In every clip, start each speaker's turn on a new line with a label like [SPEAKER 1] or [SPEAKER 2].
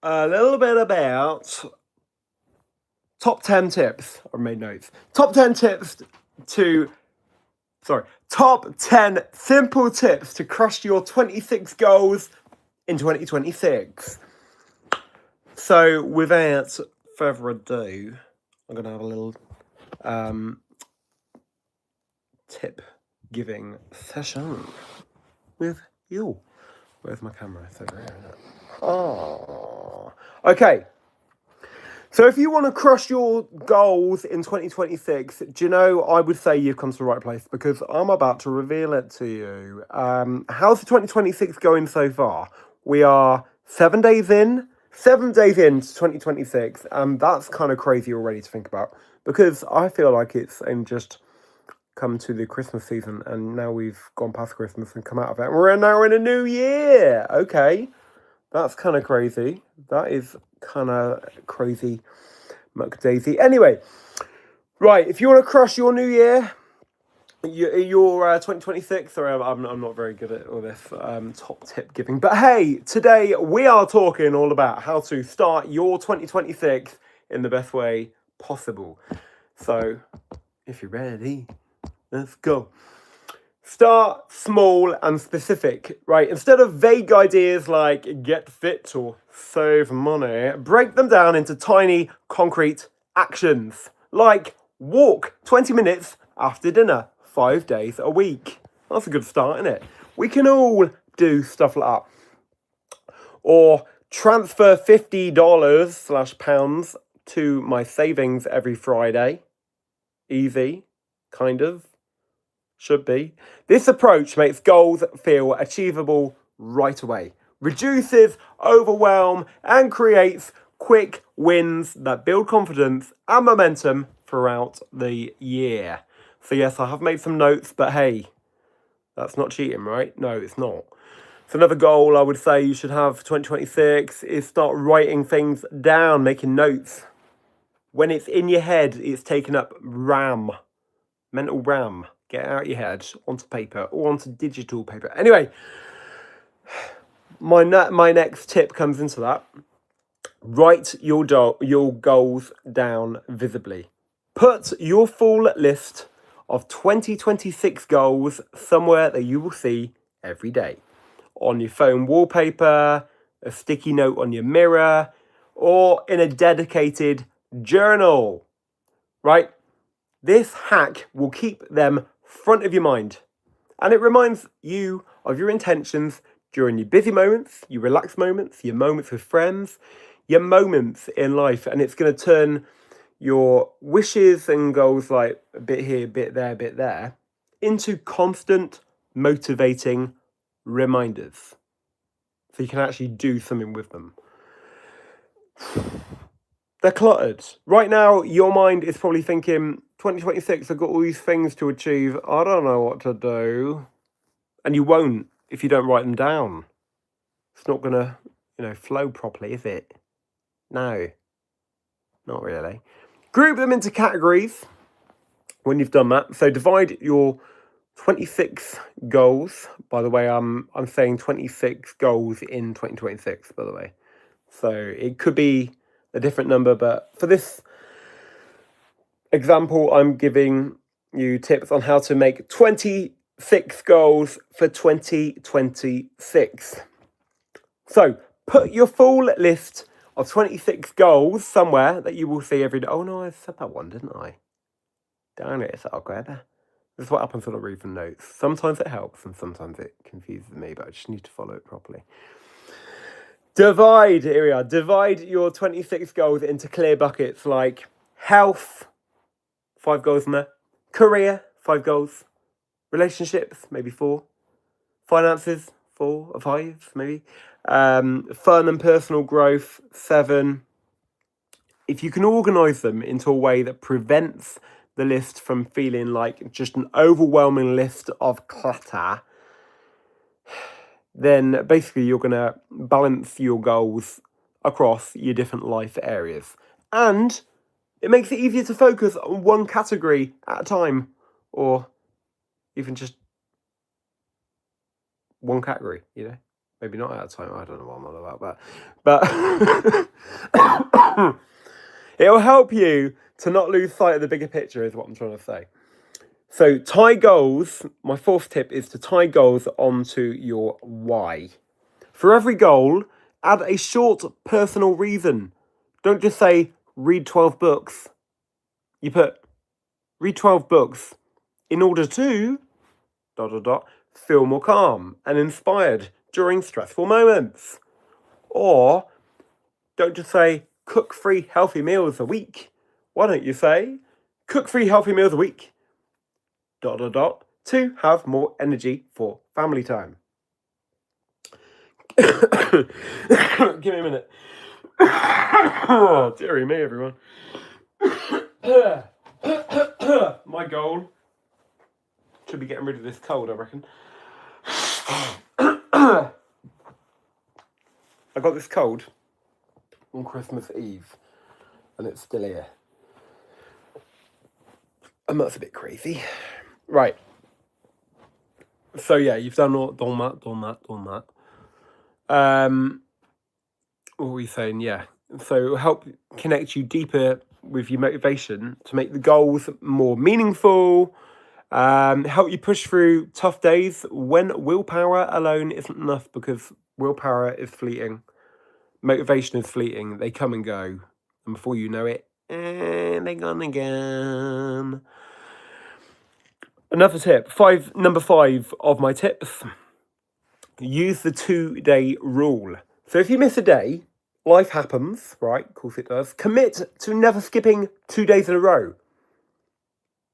[SPEAKER 1] a little bit about top 10 tips. I made notes. Top 10 simple tips to crush your 26 goals in 2026. So, without further ado, I'm going to have a little tip giving session with you. Where's my camera? It's over here, isn't it? Oh. Okay. So if you want to crush your goals in 2026, do you know, I would say you've come to the right place because I'm about to reveal it to you. How's the 2026 going so far? We are 7 days into 2026, and that's kind of crazy already to think about because I feel like it's just come to the Christmas season and now we've gone past Christmas and come out of it. We're now in a new year. Okay. That's kind of crazy. That is kind of crazy, McDaisy. Anyway, right, if you want to crush your new year, your 2026, sorry, I'm not very good at all this top tip giving. But hey, today we are talking all about how to start your 2026 in the best way possible. So, if you're ready, let's go. Start small and specific, right? Instead of vague ideas like get fit or save money, break them down into tiny, concrete actions. Like walk 20 minutes after dinner, 5 days a week. That's a good start, isn't it? We can all do stuff like that. Or transfer $50/pounds to my savings every Friday. Easy, kind of. Should be. This approach makes goals feel achievable right away, reduces overwhelm, and creates quick wins that build confidence and momentum throughout the year. So yes, I have made some notes, but hey, that's not cheating, right? No, it's not. So another goal I would say you should have for 2026 is start writing things down, making notes. When it's in your head, it's taking up RAM, mental RAM. Get it out of your head, onto paper, or onto digital paper. Anyway, my next tip comes into that. Write your goals down visibly. Put your full list of 2026 goals somewhere that you will see every day. On your phone wallpaper, a sticky note on your mirror, or in a dedicated journal, right? This hack will keep them front of your mind, and it reminds you of your intentions during your busy moments, your relaxed moments, your moments with friends, your moments in life, and it's going to turn your wishes and goals like a bit here, bit there into constant motivating reminders so you can actually do something with them. They're cluttered. Right now, your mind is probably thinking, 2026, I've got all these things to achieve. I don't know what to do. And you won't if you don't write them down. It's not going to, flow properly, is it? No, not really. Group them into categories when you've done that. So divide your 26 goals. By the way, I'm saying 26 goals in 2026, by the way. So it could be a different number, but for this example, I'm giving you tips on how to make 26 goals for 2026. So put your full list of 26 goals somewhere that you will see every day. Oh no, I said that one, didn't I? Darn it, it's awkward. This is what happens when I read from notes. Sometimes it helps and sometimes it confuses me, but I just need to follow it properly. Divide your 26 goals into clear buckets like health, 5 goals in there. Career, 5 goals. Relationships, maybe 4. Finances, 4 or 5, maybe. Fun and personal growth, 7. If you can organise them into a way that prevents the list from feeling like just an overwhelming list of clutter, then basically you're going to balance your goals across your different life areas. And it makes it easier to focus on one category at a time, or even just one category, Maybe not out of time. I don't know what I'm on about, but it'll help you to not lose sight of the bigger picture, is what I'm trying to say. So tie goals. My fourth tip is to tie goals onto your why. For every goal, add a short personal reason. Don't just say read 12 books. You put read 12 books in order to ... feel more calm and inspired during stressful moments. Or don't just say cook 3 healthy meals a week. Why don't you say cook 3 healthy meals a week? ... to have more energy for family time. Give me a minute. Oh, dearie me, everyone. My goal should be getting rid of this cold, I reckon. I got this cold on Christmas Eve, and it's still here. And that's a bit crazy. Right. So yeah, you've done that. What were we saying? Yeah. So it'll help connect you deeper with your motivation to make the goals more meaningful. Help you push through tough days when willpower alone isn't enough, because willpower is fleeting. Motivation is fleeting. They come and go. And before you know it, they're gone again. Another tip, number 5 of my tips. Use the 2-day rule. So if you miss a day, life happens, right? Of course it does. Commit to never skipping 2 days in a row.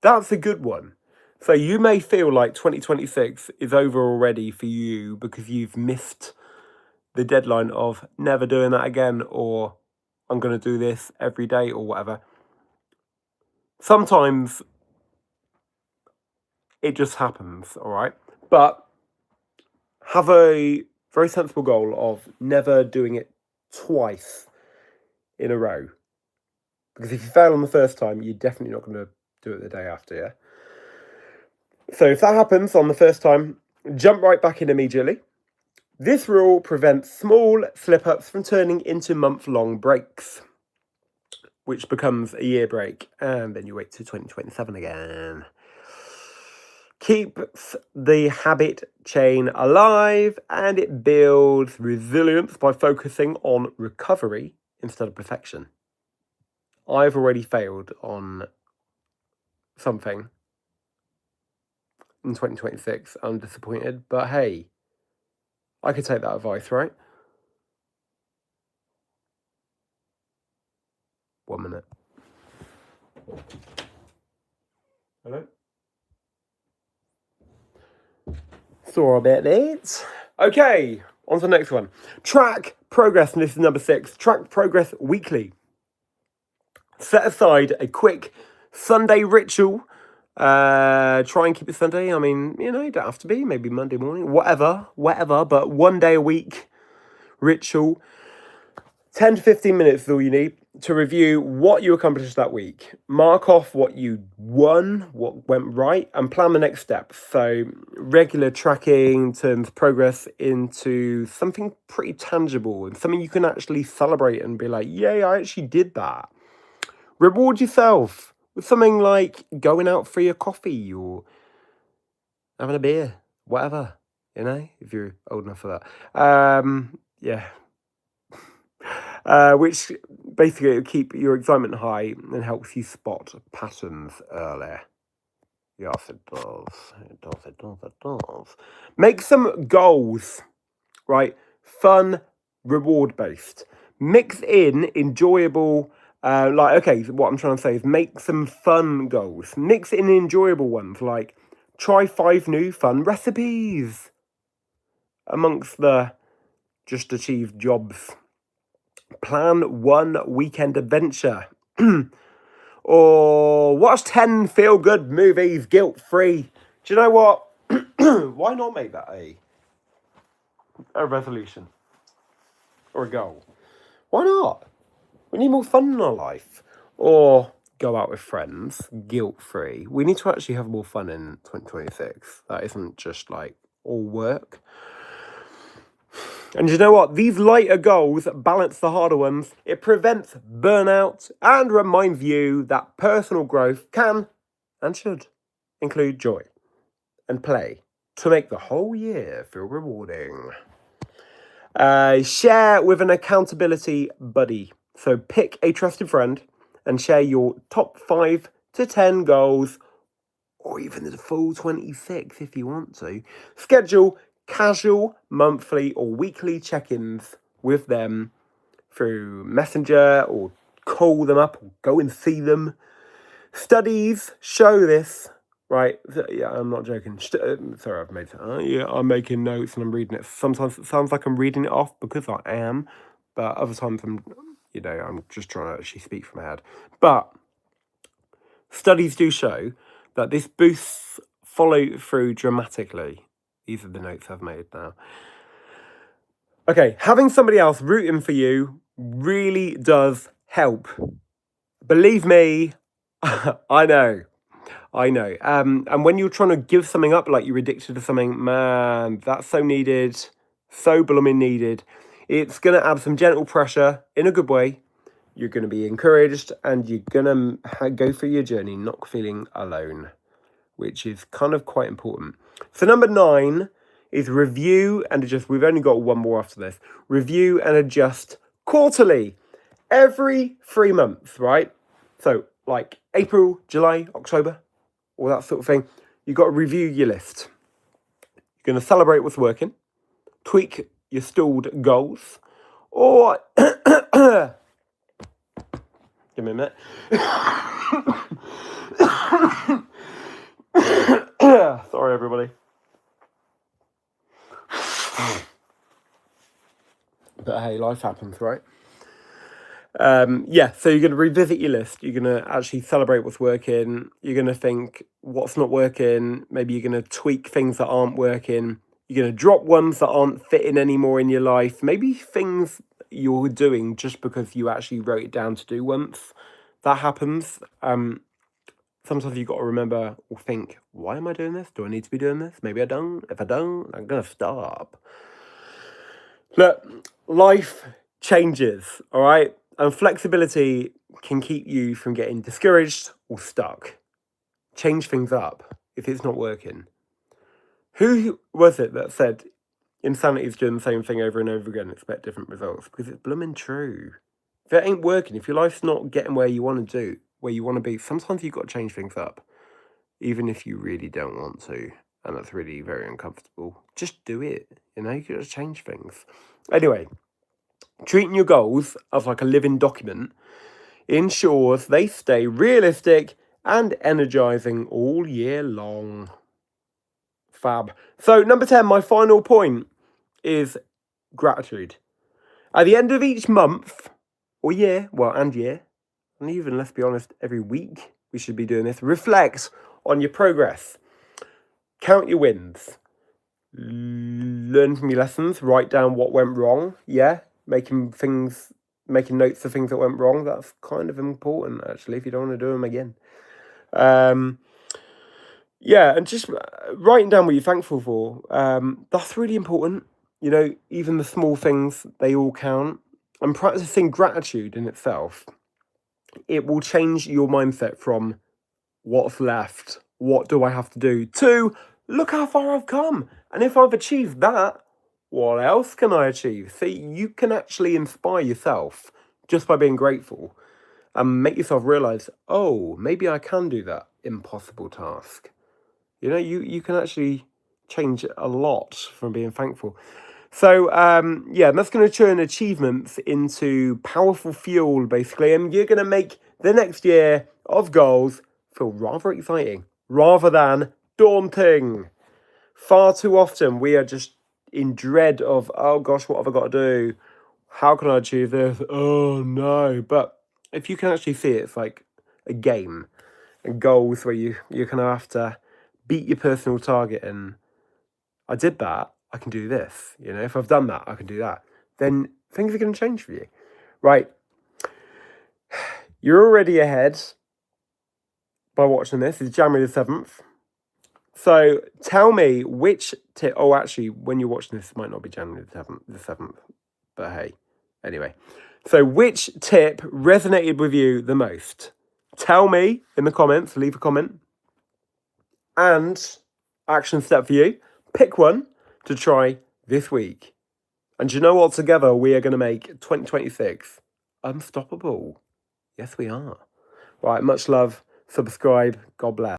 [SPEAKER 1] That's a good one. So you may feel like 2026 is over already for you because you've missed the deadline of never doing that again, or I'm going to do this every day, or whatever. Sometimes it just happens, all right? But have a very sensible goal of never doing it twice in a row. Because if you fail on the first time, you're definitely not going to do it the day after, yeah? So if that happens on the first time, jump right back in immediately. This rule prevents small slip-ups from turning into month-long breaks, which becomes a year break, and then you wait till 2027 again. Keeps the habit chain alive, and it builds resilience by focusing on recovery instead of perfection. I've already failed on something in 2026. I'm disappointed, but hey, I could take that advice, right? 1 minute. Hello? Sorry about that. Okay, on to the next one. Track progress, and this is number 6. Track progress weekly. Set aside a quick Sunday ritual. Try and keep it Sunday. I mean, you don't have to be. Maybe Monday morning, whatever. But 1 day a week ritual. 10 to 15 minutes is all you need to review what you accomplished that week. Mark off what you won, what went right, and plan the next step. So regular tracking turns progress into something pretty tangible and something you can actually celebrate and be like, yay, I actually did that. Reward yourself with something like going out for your coffee or having a beer, whatever, if you're old enough for that. Yeah. Which basically will keep your excitement high and helps you spot patterns early. Yes, it does. It does. Make some goals, right? Fun, reward-based. Mix in enjoyable, what I'm trying to say is make some fun goals. Mix in enjoyable ones, like try 5 new fun recipes amongst the just achieved jobs. Plan 1 weekend adventure. Or watch 10 feel-good movies guilt-free. Do you know what? Why not make that a resolution? Or a goal? Why not? We need more fun in our life. Or go out with friends, guilt-free. We need to actually have more fun in 2026. That isn't just like all work. And you know what? These lighter goals balance the harder ones. It prevents burnout and reminds you that personal growth can and should include joy and play to make the whole year feel rewarding. Share with an accountability buddy. So pick a trusted friend and share your top 5 to 10 goals, or even the full 26 if you want to. Schedule casual monthly or weekly check-ins with them through Messenger, or call them up or go and see them. Studies show this, right? Yeah, I'm not joking. Sorry, I've made I'm making notes and I'm reading it. Sometimes it sounds like I'm reading it off because I am, but other times I'm just trying to actually speak from my head. But studies do show that this boosts follow through dramatically. These are the notes I've made now. Okay, having somebody else rooting for you really does help. Believe me, I know. And when you're trying to give something up, like you're addicted to something, man, that's so needed, so blooming needed. It's going to add some gentle pressure in a good way. You're going to be encouraged and you're going to go through your journey not feeling alone, which is kind of quite important. So number 9 is review and adjust. We've only got one more after this. Review and adjust quarterly, every 3 months, right? So like April, July, October, all that sort of thing. You've got to review your list. You're going to celebrate what's working, tweak your stalled goals, or give me a minute. Sorry, everybody. But hey, life happens, right? So you're going to revisit your list. You're going to actually celebrate what's working. You're going to think what's not working. Maybe you're going to tweak things that aren't working. You're going to drop ones that aren't fitting anymore in your life. Maybe things you're doing just because you actually wrote it down to do once. That happens. Sometimes you've got to remember or think, why am I doing this? Do I need to be doing this? Maybe I don't. If I don't, I'm going to stop. Look, life changes, all right? And flexibility can keep you from getting discouraged or stuck. Change things up if it's not working. Who was it that said insanity is doing the same thing over and over again and expect different results? Because it's blooming true. If it ain't working, if your life's not getting where you want to do, where you want to be, sometimes you've got to change things up. Even if you really don't want to. And that's really very uncomfortable. Just do it. You got to change things. Anyway, treating your goals as like a living document ensures they stay realistic and energizing all year long. Fab. So number 10, my final point is gratitude. At the end of each month or year, and even, let's be honest, every week we should be doing this, reflect on your progress. Count your wins. Learn from your lessons. Write down what went wrong. Yeah, making notes of things that went wrong. That's kind of important, actually, if you don't want to do them again. And just writing down what you're thankful for. That's really important. Even the small things, they all count. And practicing gratitude in itself, it will change your mindset from what's left, what do I have to do, to look how far I've come. And if I've achieved that, what else can I achieve? See, you can actually inspire yourself just by being grateful and make yourself realize, oh, maybe I can do that impossible task. You can actually change a lot from being thankful. So, that's going to turn achievements into powerful fuel, basically. And you're going to make the next year of goals feel rather exciting, rather than daunting. Far too often, we are just in dread of, oh gosh, what have I got to do? How can I achieve this? Oh no. But if you can actually see it, it's like a game and goals where you're going to have to beat your personal target. And I did that, I can do this. If I've done that, I can do that. Then things are going to change for you. Right. You're already ahead by watching this. It's January the 7th. So tell me which tip. Oh, actually, when you're watching this, it might not be January the 7th. But hey, anyway. So which tip resonated with you the most? Tell me in the comments. Leave a comment. And action step for you. Pick one to try this week. And do you know what? Together, we are going to make 2026 unstoppable. Yes, we are. Right, much love. Subscribe. God bless.